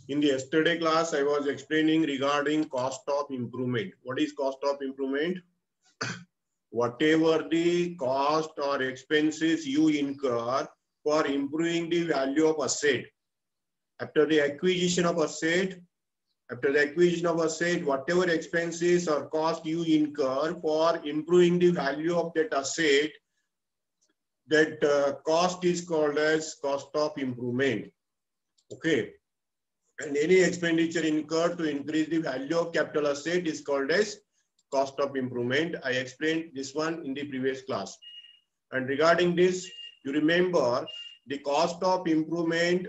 In the yesterday class, I was explaining regarding cost of improvement. What is cost of improvement? Whatever the cost or expenses you incur for improving the value of asset. After the acquisition of asset, whatever expenses or cost you incur for improving the value of that asset, that cost is called as cost of improvement. Okay. And any expenditure incurred to increase the value of capital asset is called as cost of improvement. I explained this one in the previous class. And regarding this, you remember the cost of improvement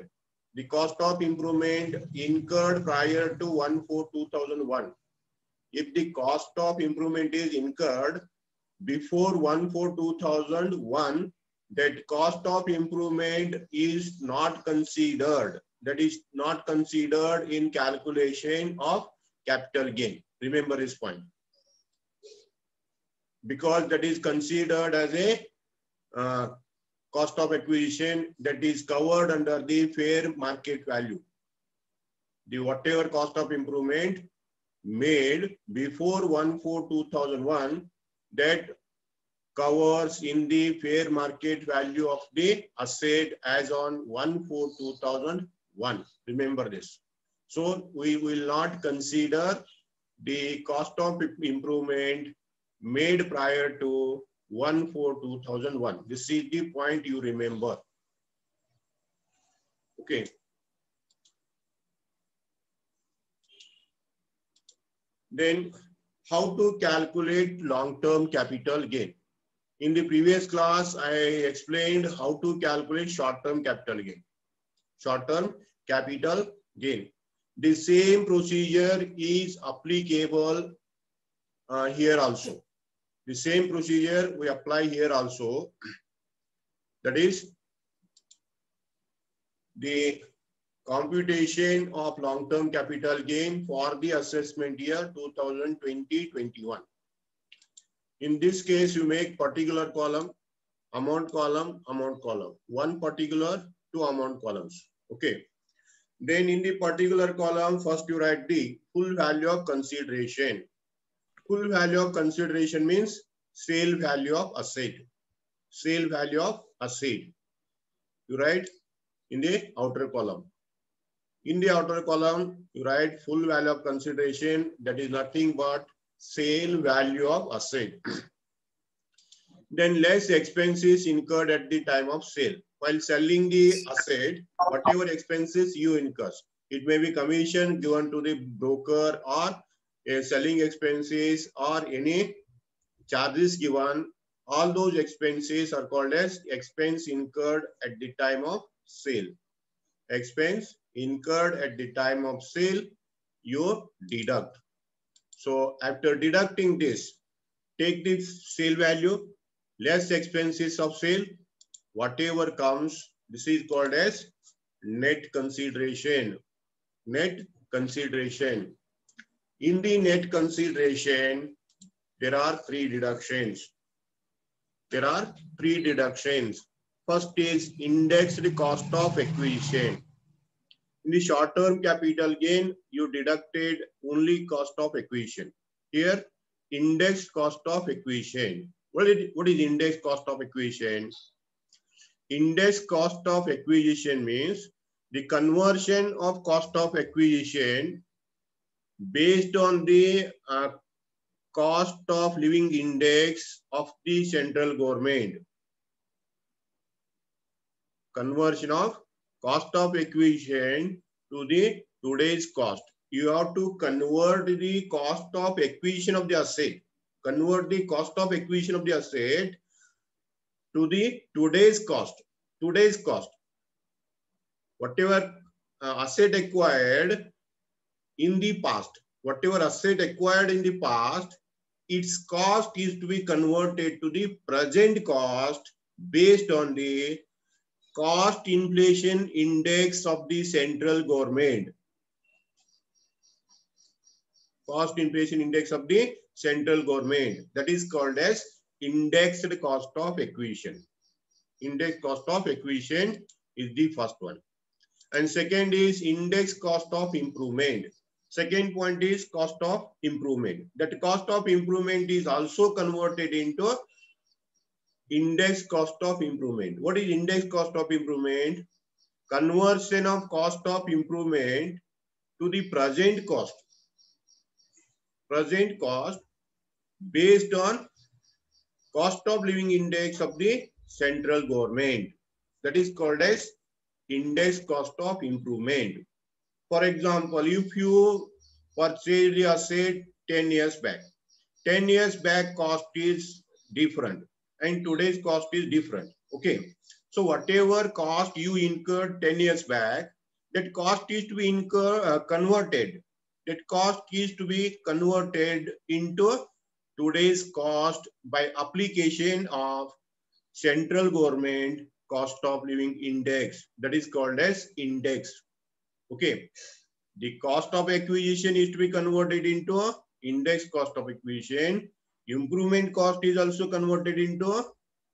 incurred prior to 1/4/2001. If the cost of improvement is incurred before 1/4/2001, that cost of improvement is not considered. That is not considered in calculation of capital gain. Remember this point. Because that is considered as a cost of acquisition that is covered under the fair market value. The whatever cost of improvement made before 1/4/2001, that covers in the fair market value of the asset as on 1/4/2001. Remember this. So we will not consider the cost of improvement made prior to 1/4/2001. This is the point you remember. Okay. Then how to calculate long-term capital gain? In the previous class, I explained how to calculate short-term capital gain. Short-term capital gain. The same procedure is applicable here also. The same procedure we apply here also. That is the computation of long-term capital gain for the assessment year 2020-21. In this case, you make particular column, amount column, amount column. One particular, two amount columns. Okay. Then in the particular column, first you write the full value of consideration. Full value of consideration means sale value of asset. Sale value of asset. You write in the outer column. In the outer column, you write full value of consideration. That is nothing but sale value of asset. Then less expenses incurred at the time of sale. While selling the asset, whatever expenses you incur, it may be commission given to the broker or selling expenses or any charges given. All those expenses are called as expense incurred at the time of sale. Expense incurred at the time of sale, you deduct. So after deducting this, take the sale value, less expenses of sale, whatever comes, this is called as net consideration. Net consideration. In the net consideration, there are three deductions. There are three deductions. First is indexed cost of acquisition. In the short-term capital gain, you deducted only cost of acquisition. Here, indexed cost of acquisition. What is indexed cost of acquisition? Indexed cost of acquisition means the conversion of cost of acquisition based on the cost of living index of the central government. Conversion of cost of acquisition to the today's cost. You have to convert the cost of acquisition of the asset. Convert the cost of acquisition of the asset to the today's cost. Today's cost. Whatever asset acquired in the past. Whatever asset acquired in the past, its cost is to be converted to the present cost based on the cost inflation index of the central government. Cost inflation index of the central government. That is called as indexed cost of acquisition. Index cost of acquisition is the first one. And second is index cost of improvement. Second point is cost of improvement. That cost of improvement is also converted into index cost of improvement. What is index cost of improvement? Conversion of cost of improvement to the present cost. Present cost based on cost of living index of the central government. That is called as index cost of improvement. For example, if you purchase the asset 10 years back, 10 years back cost is different and today's cost is different. Okay. So whatever cost you incurred 10 years back, that cost is to be converted. That cost is to be converted into today's cost by application of central government cost of living index. That is called as index. Okay. The cost of acquisition is to be converted into a index cost of acquisition. Improvement cost is also converted into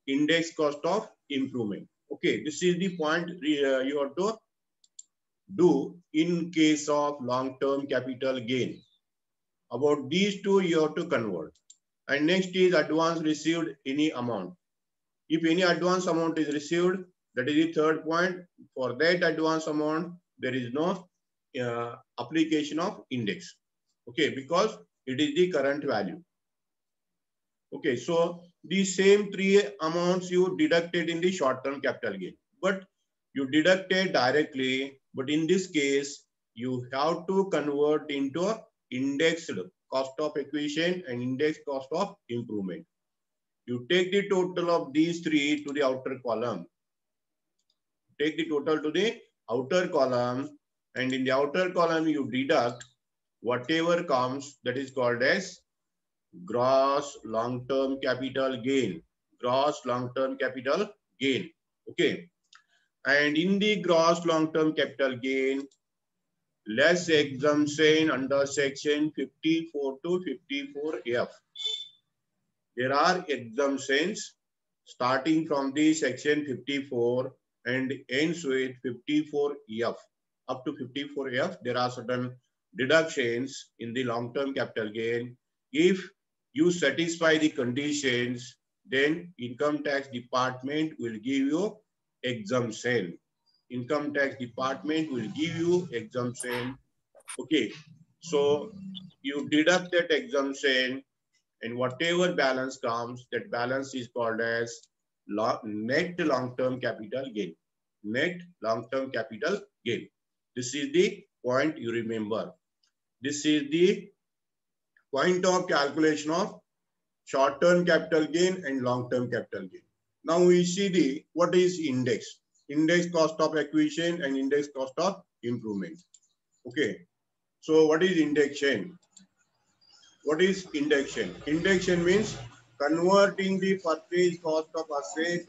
index cost of improvement. Okay, this is the point you have to do in case of long-term capital gain. About these two you have to convert. And next is advance received any amount. If any advance amount is received, that is the third point. For that advance amount, there is no application of index. Okay, because it is the current value. Okay, so the same three amounts you deducted in the short-term capital gain, but you deducted directly. But in this case, you have to convert into indexed cost of acquisition and index cost of improvement. You take the total of these three to the outer column. Take the total to the outer column, and in the outer column you deduct whatever comes, that is called as gross long-term capital gain. Gross long-term capital gain. Okay. And in the gross long-term capital gain, less exemption under section 54 to 54F. There are exemptions starting from the section 54 and ends with 54F. Up to 54F, there are certain deductions in the long-term capital gain. If you satisfy the conditions, then income tax department will give you exemption. Income tax department will give you exemption. Okay, so you deduct that exemption, and whatever balance comes, that balance is called as net long-term capital gain. Net long-term capital gain. This is the point you remember. This is the point of calculation of short-term capital gain and long-term capital gain. Now we see what is index. Index cost of acquisition and index cost of improvement. Okay. So what is indexation? What is indexation? Indexation means converting the purchase cost of asset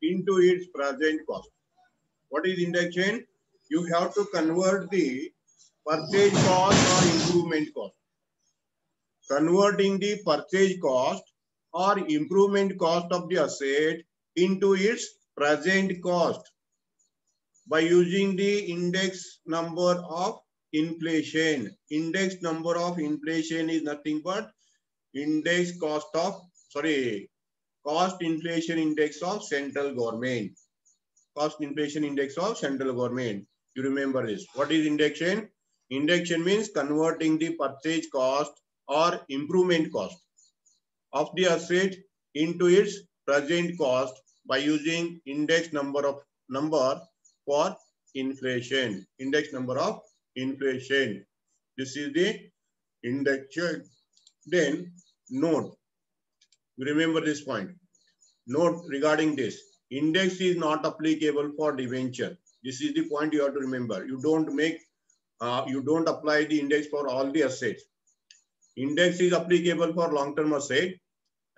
into its present cost. What is indexation? You have to convert the purchase cost or improvement cost. Converting the purchase cost or improvement cost of the asset into its present cost by using the index number of inflation. Index number of inflation is nothing but index cost of, cost inflation index of central government. Cost inflation index of central government. You remember this. What is indexation? Indexation means converting the purchase cost or improvement cost of the asset into its present cost by using index number for inflation. Index number of inflation. This is the indexation. Then note. Remember this point. Note regarding this. Index is not applicable for debenture. This is the point you have to remember. You don't apply the index for all the assets. Index is applicable for long-term asset,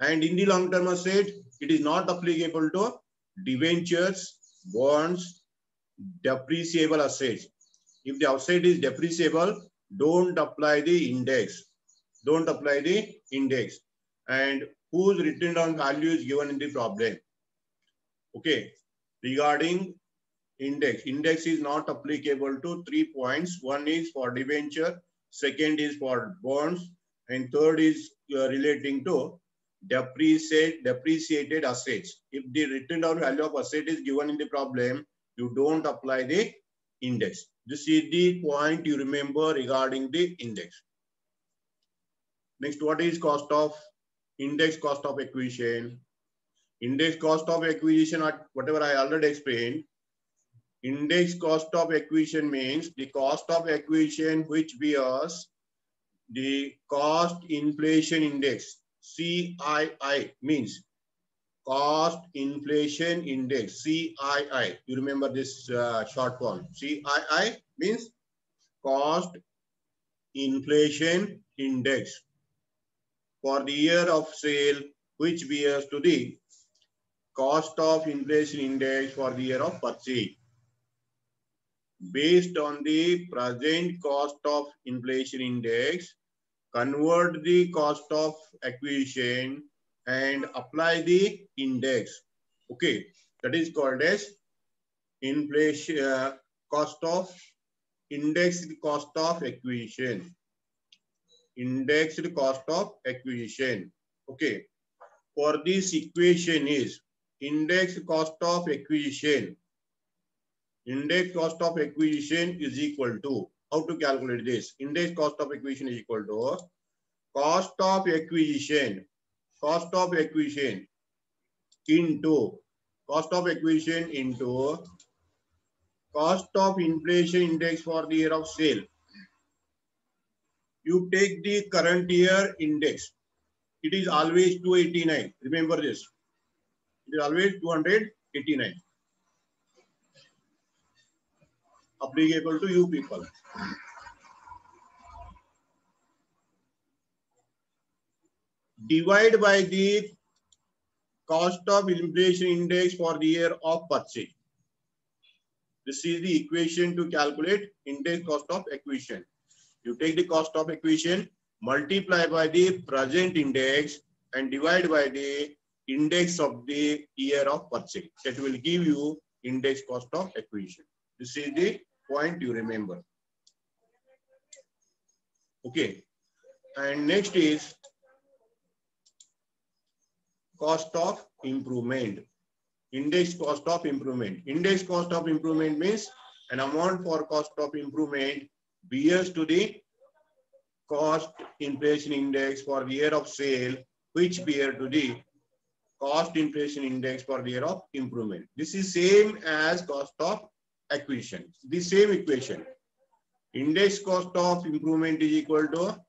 and in the long-term asset, it is not applicable to debentures, bonds, depreciable assets. If the asset is depreciable, don't apply the index. Don't apply the index. And whose written down value is given in the problem. Okay. Regarding Index is not applicable to 3 points. One is for debenture, second is for bonds, and third is relating to depreciated assets. If the written down value of asset is given in the problem, you don't apply the index. This is the point you remember regarding the index. Next, what is cost of index cost of acquisition? Index cost of acquisition, whatever I already explained. Index cost of acquisition means the cost of acquisition which bears the cost inflation index. CII means cost inflation index. CII. You remember this short form. CII means cost inflation index for the year of sale which bears to the cost of inflation index for the year of purchase. Based on the present cost of inflation index, convert the cost of acquisition and apply the index. Okay, that is called as inflation cost of indexed cost of acquisition. Indexed cost of acquisition. Okay, for this equation is indexed cost of acquisition. Index cost of acquisition is equal to, how to calculate this? Index cost of acquisition is equal to cost of acquisition into cost of acquisition into cost of inflation index for the year of sale. You take the current year index. It is always 289. Remember this. It is always 289. Applicable to you people. Divide by the cost of inflation index for the year of purchase. This is the equation to calculate index cost of acquisition. You take the cost of acquisition, multiply by the present index and divide by the index of the year of purchase. That will give you index cost of acquisition. This is the point you remember. Okay. And next is cost of improvement. Index cost of improvement. Index cost of improvement means an amount for cost of improvement bears to the cost inflation index for the year of sale, which bear to the cost inflation index for the year of improvement. This is same as cost of acquisition. The same equation. Index cost of improvement is equal to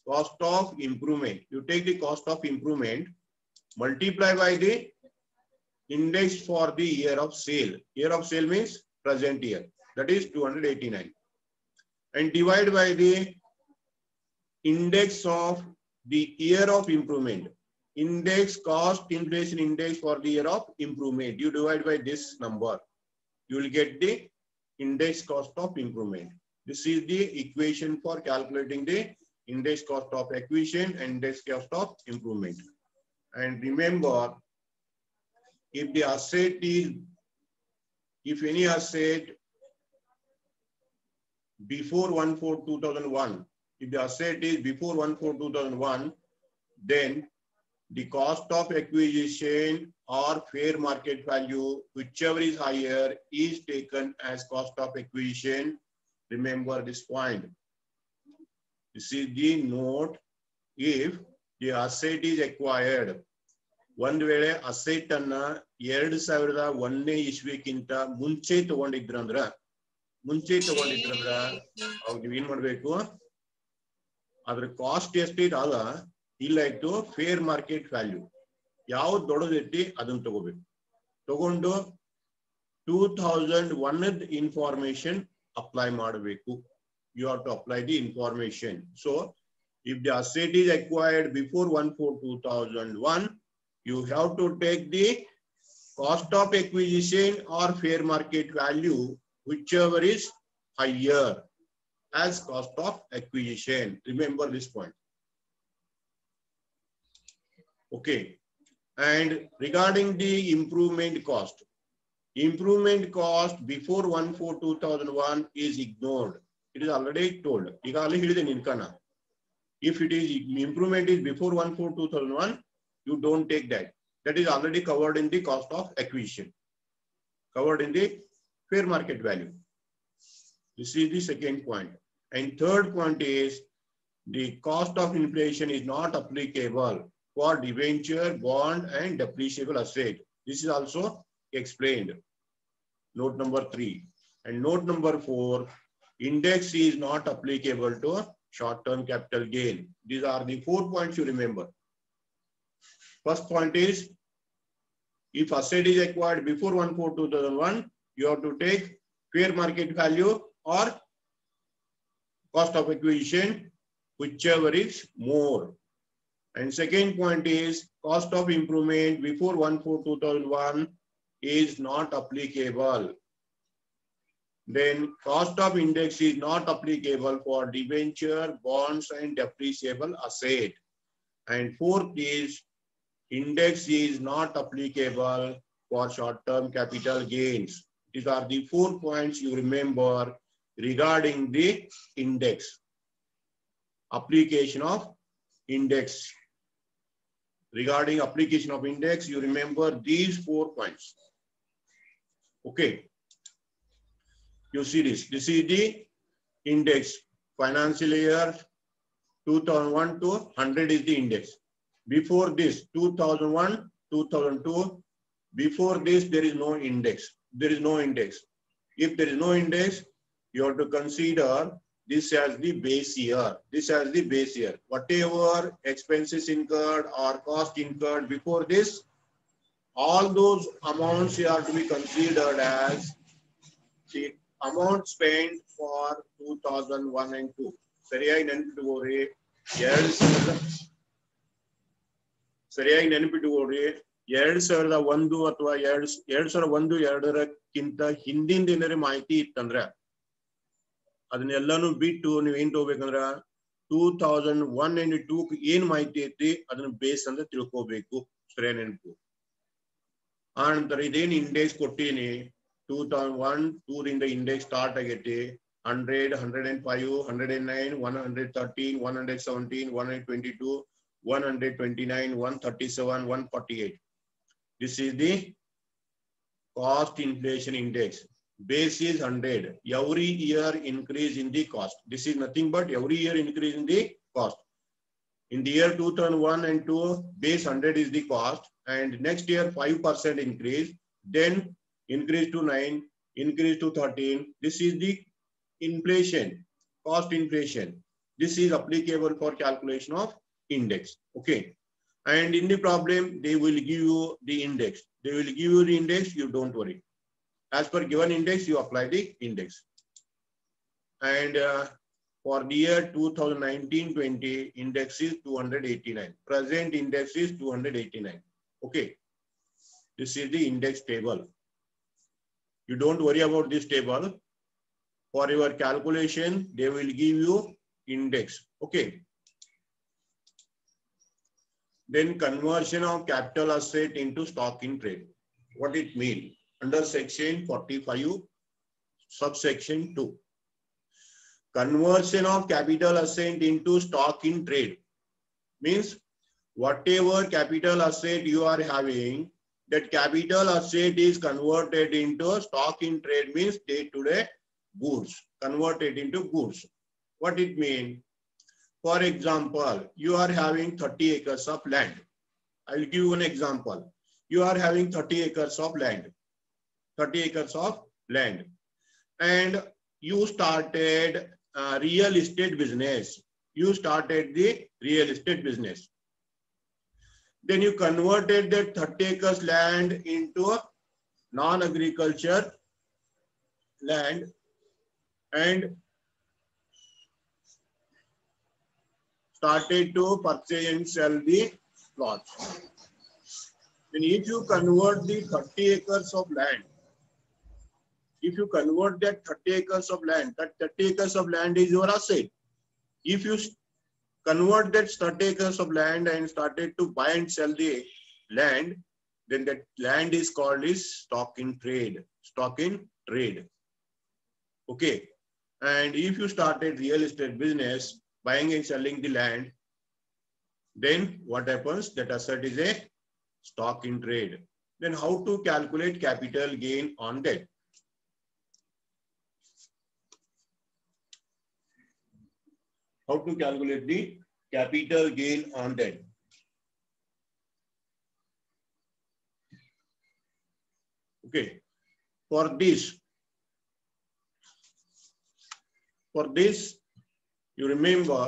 cost of improvement. You take the cost of improvement, multiply by the index for the year of sale. Year of sale means present year. That is 289. And divide by the index of the year of improvement. Index cost inflation index for the year of improvement. You divide by this number. You will get the index cost of improvement. This is the equation for calculating the index cost of acquisition and index cost of improvement. And remember, if the asset is, if any asset before 1/4/2001, if the asset is before 1/4/2001, then the cost of acquisition or fair market value, whichever is higher, is taken as cost of acquisition. Remember this point. This is the note. If the asset is acquired, ಒಂದು ವೇಳೆ asset ಅನ್ನ 2001ನೇ ಇಸ್ವಿಕ್ಕಿಂತ ಮುಂಚೆ ತಗೊಂಡಿದ್ರಂದ್ರ ಅವಾಗ ನೀವ್ ಏನ್ ಮಾಡ್ಬೇಕು, ಅದ್ರ cost ಎಷ್ಟೈತೆ ಅದ ಇಲ್ಲ ಇತ್ತು ಫೇರ್ ಮಾರ್ಕೆಟ್ ವ್ಯಾಲ್ಯೂ ಯಾವ್ದು ದೊಡ್ಡದೈತಿ ಅದನ್ನ ತಗೋಬೇಕು. ತಗೊಂಡು 2001 ಇನ್ಫಾರ್ಮೇಶನ್ ಅಪ್ಲೈ ಮಾಡಬೇಕು. You have to apply the information. So if the asset is acquired before 1/4/2001, you have to take the cost of acquisition or fair market value, whichever is higher, as cost of acquisition. Remember this point. Okay. And regarding the improvement cost, Improvement cost before 1/4/2001 is ignored. It is already told. If it is improvement is before 1/4/2001, you don't take that. That is already covered in the cost of acquisition, covered in the fair market value. This is the second point. And third point is the cost of inflation is not applicable for debenture, bond, and depreciable asset. This is also explained. Note number 3. And note number 4, index is not applicable to short-term capital gain. These are the 4 points you remember. First point is, if asset is acquired before 1/4/2001, you have to take fair market value or cost of acquisition, whichever is more. And second point is, cost of improvement before 1/4/2001 is not applicable. Then cost of index is not applicable for debenture, bonds, and depreciable asset. And fourth is, index is not applicable for short-term capital gains. These are the 4 points you remember regarding the index. Application of index. Regarding application of index, you remember these 4 points. Okay. You see this. This is the index. Financial year 2001 to 100 is the index. Before this, 2001, 2002, before this, there is no index. There is no index. If there is no index, you have to consider this as the base year. This as the base year. Whatever expenses incurred or cost incurred before this, all those amounts are to be considered as the amount spent for 2001 and 2. ಸರಿಯಾಗಿ ನೆನಪಿಟ್ಕೋರಿ. ಸರಿಯಾಗಿ ನೆನಪಿಟ್ಕೋರಿ. 2001 ಅಥವಾ 2001-2ಕ್ಕಿಂತ ಹಿಂದಿನ ಏನಾರ ಮಾಹಿತಿ ಇತ್ತಂದ್ರ ಅದನ್ನೆಲ್ಲಾನು ಬಿಟ್ಟು ನೀವು ಏನ್ ತಗೋಬೇಕಂದ್ರ 2001 and 2 ಏನ್ ಮಾಹಿತಿ ಐತಿ ಅದನ್ನ ಬೇಸ್ ಅಂತ ತಿಳ್ಕೋಬೇಕು. ಸರಿಯಾಗಿ ನೆನಪು. ಆನಂತರ ಇದೇನ್ ಇಂಡೆಕ್ಸ್ ಕೊಟ್ಟಿನಿ 2001-2 ರಿಂದ ಇಂಡೆಕ್ಸ್ ಸ್ಟಾರ್ಟ್ ಆಗೈತಿ. 100, 105, 109, 113, 117, 122, 129, 137, 148. This is the cost inflation index. Base is 100. Every year increase in the cost. This is nothing but every year increase in the cost. In the year 2001 and 2, base 100 is the cost, and next year 5% increase, then increase to 9, increase to 13. This is the inflation, cost inflation. This is applicable for calculation of index. Okay. And in the problem, they will give you the index. They will give you the index, you don't worry. As per given index, you apply the index. And for the year 2019-20, index is 289. Present index is 289. Okay. This is the index table. You don't worry about this table. For your calculation, they will give you index. Okay. Then conversion of capital asset into stock in trade. What it means? Under section 45, subsection 2. Conversion of capital asset into stock in trade means whatever capital asset you are having, that capital asset is converted into stock in trade means day-to-day goods, converted into goods. What it means? For example, you are having 30 acres of land. I will give you an example. You are having 30 acres of land. 30 acres of land. And you started real estate business. You started the real estate business. Then you converted that 30 acres land into a non-agriculture land and started to purchase and sell the plots. Then if you convert the 30 acres of land, if you convert that 30 acres of land, that 30 acres of land is your asset. If you convert that 30 acres of land and started to buy and sell the land, then that land is called as stock in trade. stock in trade. Okay. And if you started real estate business, buying and selling the land, then what happens? That asset is a stock in trade. Then how to calculate capital gain on that? How to calculate the capital gain on that? Okay. For this, you remember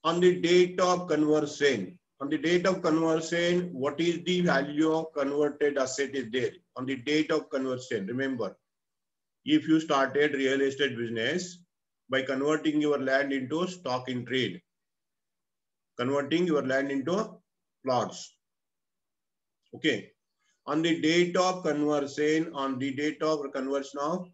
on the date of conversion. On the date of conversion, what is the value of converted asset is there? On the date of conversion, remember, if you started real estate business by converting your land into stock in trade, converting your land into plots. Okay. On the date of conversion, of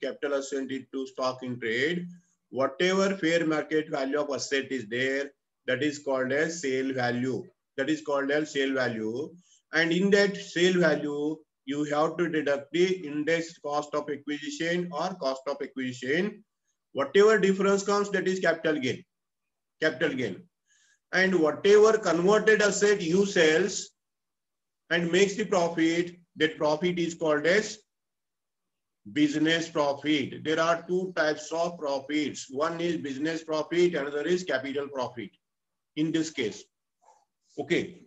capital asset into stock in trade, whatever fair market value of asset is there, that is called as sale value. That is called as sale value. And in that sale value, you have to deduct the index cost of acquisition or cost of acquisition. Whatever difference comes, that is capital gain. Capital gain. And whatever converted asset you sells and makes the profit, that profit is called as business profit. There are two types of profits. One is business profit, another is capital profit. In this case, okay.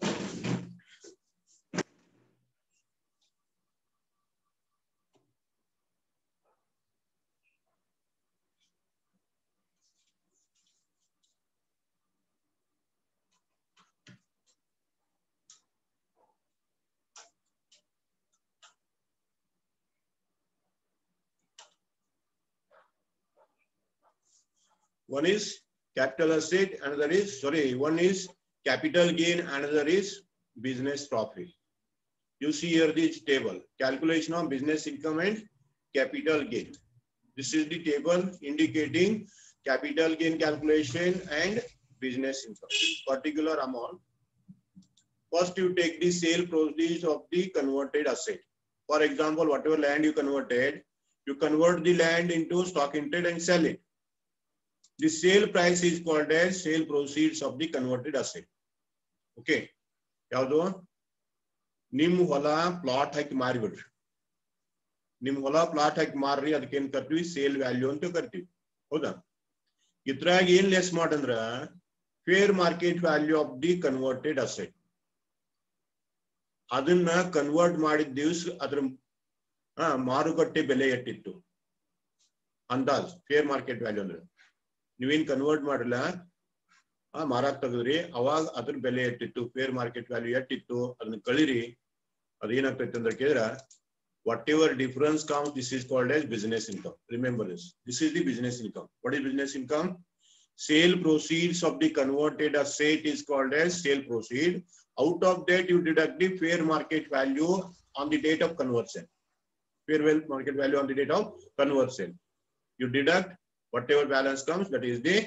One is capital asset, another is, one is capital gain, another is business profit. You see here this table, calculation of business income and capital gain. This is the table indicating capital gain calculation and business income. Particular amount. First, you take the sale proceeds of the converted asset. For example, whatever land you converted, you convert the land into stock in trade and sell it. The sale price is called as sale proceeds of the converted asset. Okay. Yaudo? Nim hola plot haki maribidri. Nim hola plot haki marri adken kartivi sale value anta kartivi. Hoda? Itrag yen less madandra fair market value of the converted asset. Adanna convert madid divs adra marukatte bele yatittu. Andaz fair market value andre. ನೀವೇನ್ convert ಮಾಡಲ್ಲ ಮಾರಾಕ್ ತೆಗೆದ್ರಿ ಅವಾಗ ಅದ್ರ ಬೆಲೆ ಎಷ್ಟಿತ್ತು fair market value ಎಷ್ಟಿತ್ತು ಅದನ್ನ ಕಳಿರಿ ಅದೇನಾಗ್ತೈತೆ ಅಂದ್ರೆ ಕೇಳಿದ್ರ what ever difference comes this is called as business income. Remember this is the business income. What is business income? Sale proceeds of the converted asset is called as sale proceed. Out of that you deduct the fair market value on the date of conversion. Fair market value on the date of conversion. You deduct whatever balance comes, that is the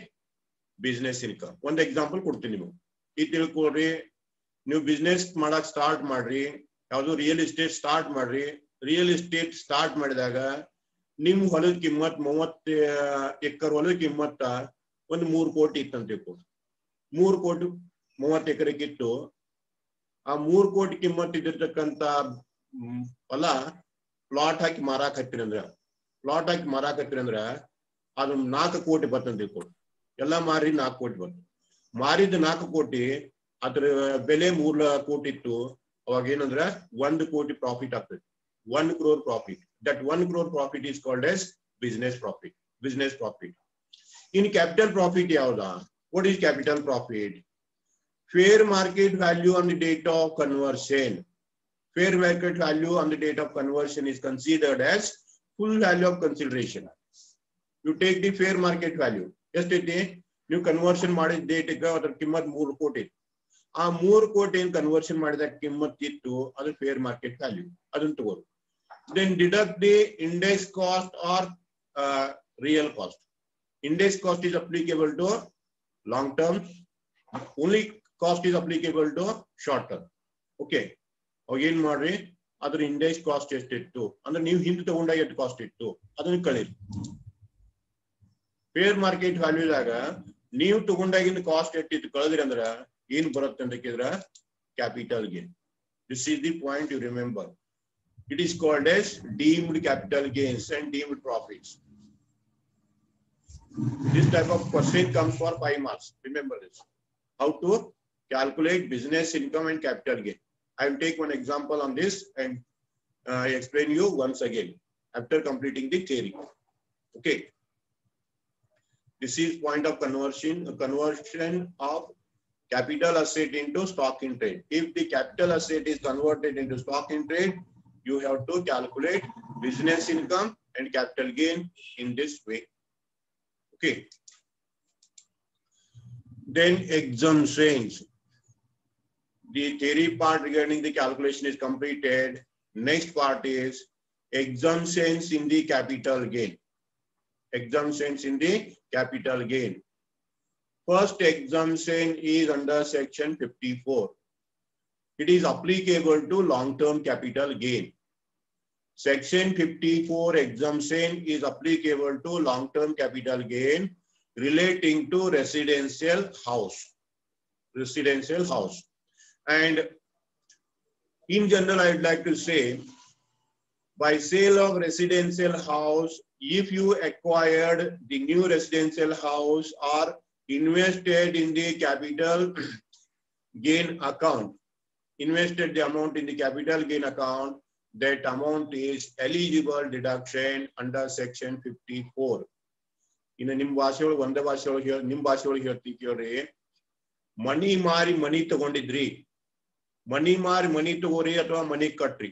business income. One example ಕೊಡ್ತೀನಿ ನೀವು. ಈ ತಿಳ್ಕೊಳ್ರಿ, ನೀವು business ಮಾಡಕ್ start ಮಾಡ್ರಿ, ಯಾವುದು real estate start ಮಾಡ್ರಿ. Real estate start ಮಾಡಿದಾಗ ನಿಮ್ ಹೊಲದ ಕಿಮ್ಮತ್ 30 ಎಕರೆ ಹೊಲದ ಕಿಮ್ಮತ್ತ ಒಂದು 3 ಕೋಟಿ ಇತ್ತಂತ ತಿಳ್ಕೊಂಡು 3 ಕೋಟಿ 30 ಎಕರೆಗೆ ಇತ್ತು. ಆ 3 ಕೋಟಿ ಕಿಮ್ಮತ್ ಇದ್ದಿರ್ತಕ್ಕಂತ ಹೊಲ ಪ್ಲಾಟ್ ಹಾಕಿ ಮಾರಾಕ್ ಹತ್ತಿರಂದ್ರ ಅದು 4 ಕೋಟಿ ಬರ್ತಂತ ತಿಳ್ಕೊಂಡು ಎಲ್ಲ ಮಾರಿ 4 ಕೋಟಿ ಬಂತು. ಮಾರಿದ 4 ಕೋಟಿ ಅದ್ರ ಬೆಲೆ 3 ಕೋಟಿ ಇತ್ತು. ಅವಾಗ ಏನಂದ್ರ 1 ಕೋಟಿ ಪ್ರಾಫಿಟ್ ಆಗ್ತದೆ. 1 crore profit. That 1 crore profit is called as business profit. Business profit. In capital profit yavada? What is capital profit? Fair market value on the date of conversion. Fair market value on the date of conversion is considered as full value of consideration. You take the fair market value. Yesterday, you conversion ಮಾಡಿದ date ಗೆ ಅದರ ಕಿಮ್ಮತ್ 3 ಕೋಟಿ. ಆ 3 ಕೋಟಿ conversion ಮಾಡಿದ ಕಿಮ್ಮತ್ ಇತ್ತು, ಅದು ಫೇರ್ ಮಾರ್ಕೆಟ್ ವ್ಯಾಲ್ಯೂ. ಅದನ್ನ ತಗೋರು. Then deduct the index cost or real cost. Index cost is applicable to long term. Only cost is applicable to short term. Okay. Again, ಮಾಡ್ರಿ ಅದರ ಇಂಡೆಕ್ಸ್ ಕಾಸ್ಟ್ ಎಷ್ಟಿತ್ತು ಅಂದ್ರೆ ನೀವು ಹಿಂದೆ ತಗೊಂಡಾಗ ಎಷ್ಟು ಕಾಸ್ಟ್ ಇತ್ತು ಅದನ್ನ ಕಳೀರಿ. ಫೇರ್ ಮಾರ್ಕೆಟ್ ವ್ಯಾಲ್ಯೂದಾಗ ನೀವು ತಗೊಂಡಾಗಿನ ಕಾಸ್ಟ್ ಎಷ್ಟಿತ್ತು ಕಳೆದ್ರಿ ಅಂದ್ರ ಏನ್ ಬರುತ್ತೆ ಅಂತ ಕೇಳಿದ್ರ capital gain. This is the point you remember. It is called as deemed capital gains and deemed profits. This type of question comes for 5 marks. Remember this. How to calculate business income and capital gain. I will take one example on this and explain you once again after completing the theory. Okay. This is point of conversion of capital asset into stock in trade. If the capital asset is converted into stock in trade, you have to calculate business income and capital gain in this way. Okay. Then exemptions. The theory part regarding the calculation is completed. Next part is exemptions in the capital gain. Exemptions in the capital gain. First exemption is under section 54. It is applicable to long-term capital gain. Section 54 exemption is applicable to long-term capital gain relating to residential house. Residential house. And in general, I would like to say, by sale of residential house, if you acquired the new residential house or invested in the capital gain account, invested the amount in the capital gain account, that amount is eligible deduction under section 54. In a nimbashol, vandabashol here, nimbashol here, tikore, money mari money to gondidri, money mari money to gori atwa money katri.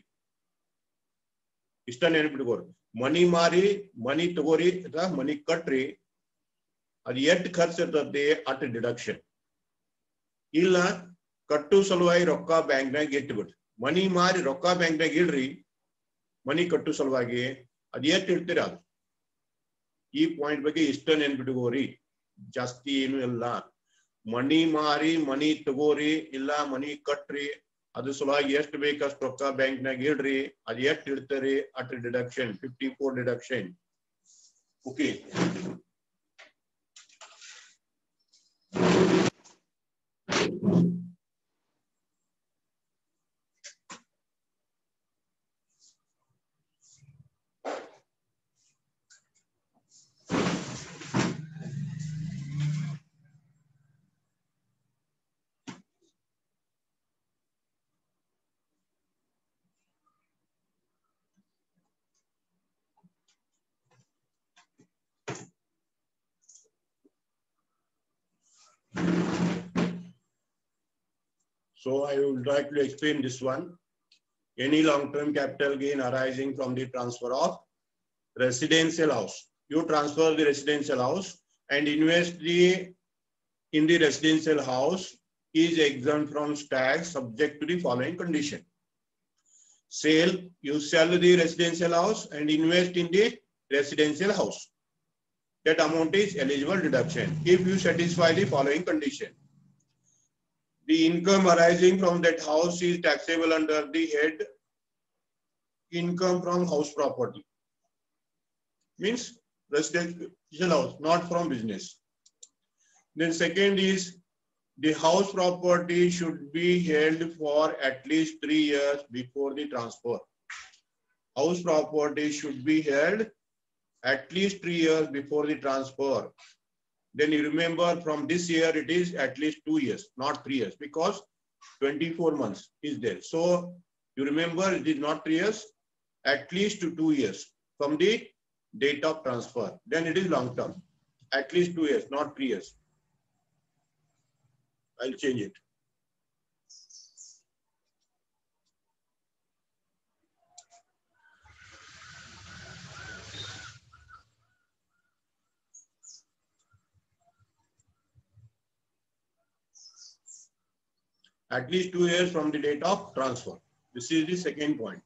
Istan enipidgor, money mari money to gori atwa money katri. ಅದು ಎಷ್ಟು ಖರ್ಚು ಇರ್ತದೆ at deduction. ಇಲ್ಲ ಕಟ್ಟು ಸಲುವಾಗಿ ರೊಕ್ಕ ಬ್ಯಾಂಕ್ನಾಗ ಇಟ್ಬಿಡ್ರಿ, ಮನಿ ಮಾರಿ ರೊಕ್ಕ ಬ್ಯಾಂಕ್ನಾಗ ಇಡ್ರಿ, ಮನಿ ಕಟ್ಟು ಸಲುವಾಗಿ ಅದ್ ಎಷ್ಟು ಇಡ್ತೀರ ಅದು. ಈ ಪಾಯಿಂಟ್ ಬಗ್ಗೆ ಇಷ್ಟ ನೆನ್ಬಿಟ್ಕೋರಿ, ಜಾಸ್ತಿ ಏನು ಇಲ್ಲ. ಮನಿ ಮಾರಿ ಮನಿ ತಗೋರಿ ಇಲ್ಲ ಮನಿ ಕಟ್ರಿ, ಅದ್ರ ಸಲುವಾಗಿ ಎಷ್ಟು ಬೇಕಷ್ಟು ರೊಕ್ಕ ಬ್ಯಾಂಕ್ನಾಗ ಇಡ್ರಿ, ಅದ್ ಎಷ್ಟು ಇಡ್ತೀರಿ at deduction 54 deduction. Okay. So I would like to explain this one. Any long-term capital gain arising from the transfer of residential house. You transfer the residential house and invest in the residential house is exempt from tax subject to the following condition. Sale, you sell the residential house and invest in the residential house. That amount is eligible deduction if you satisfy the following condition. The income arising from that house is taxable under the head income from house property. Means residential house, not from business. Then second is the house property should be held for at least 3 years before the transfer. House property should be held at least 3 years before the transfer. Then you remember from this year it is at least 2 years, not 3 years, because 24 months is there. So you remember it is not 3 years, at least 2 years from the date of transfer. Then it is long term, at least 2 years, not 3 years. I'll change it. At least 2 years from the date of transfer. This is the second point.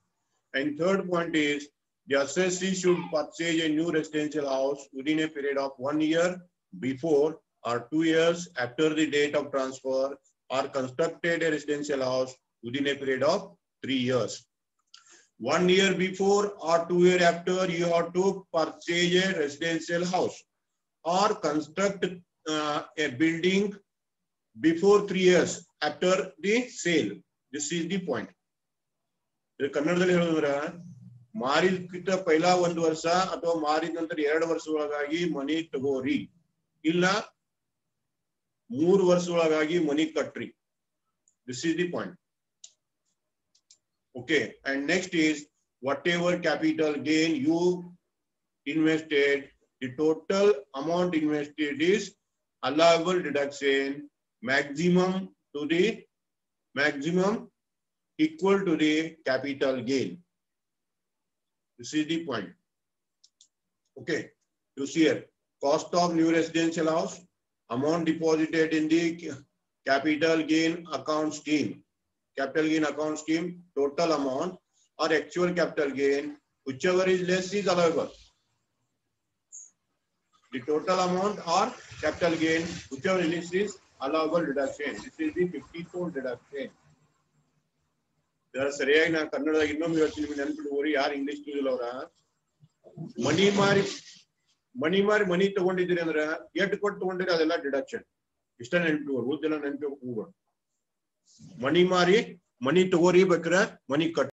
And third point is the assessee should purchase a new residential house within a period of 1 year before or 2 years after the date of transfer, or constructed a residential house within a period of 3 years. 1 year before or 2 years after you have to purchase a residential house or construct a building before 3 years after the sale. This is the point. ಕನ್ನಡದಲ್ಲಿ ಹೇಳಿದ್ರೆ ಮಾರಿದ ಪೈಲಾ 1 ವರ್ಷ ಅಥವಾ ಮಾರಿದ ನಂತರ 2 ವರ್ಷ ಒಳಗಾಗಿ ಮನಿ ತಗೋರಿ ಇಲ್ಲ 3 ವರ್ಷ ಒಳಗಾಗಿ ಮನಿ ಕಟ್ರಿ. This is the point. Okay, and next is whatever capital gain you invested, the total amount invested is allowable deduction maximum equal to the capital gain. This is the point. Okay, you see here, cost of new residential house, amount deposited in the capital gain account scheme, total amount or actual capital gain, whichever is less is allowable. The total amount or capital gain, whichever is less is allowable deduction. This is the 50-fold deduction. ಸರಿಯಾಗಿ ನಾನು ಕನ್ನಡದಾಗ ಇನ್ನೊಮ್ಮೆ ಹೇಳ್ತೀನಿ, ನಿಮ್ಗೆ ನೆನ್ಪಿಟ್ಕೋರಿ, ಯಾರು English ತಿಳಿದಿಲ್ಲ ಅವ್ರ. ಮನಿ ತಗೊಂಡಿದ್ದೀರಿ ಅಂದ್ರೆ ಎಷ್ಟು ಕೊಟ್ಟು ತಗೊಂಡಿರಿ ಅದೆಲ್ಲ ಡಿಡಕ್ಷನ್. ಇಷ್ಟ ನೆನ್ಪಿಟ್ಕೋರಿ, ಉಳಿದೆಲ್ಲ ನೆನ್ಪಿಟ್ಕೋಬೇಡ. ಮನಿ ತಗೋರಿ ಬೇಕಾರೆ ಮನಿ ಕಟ್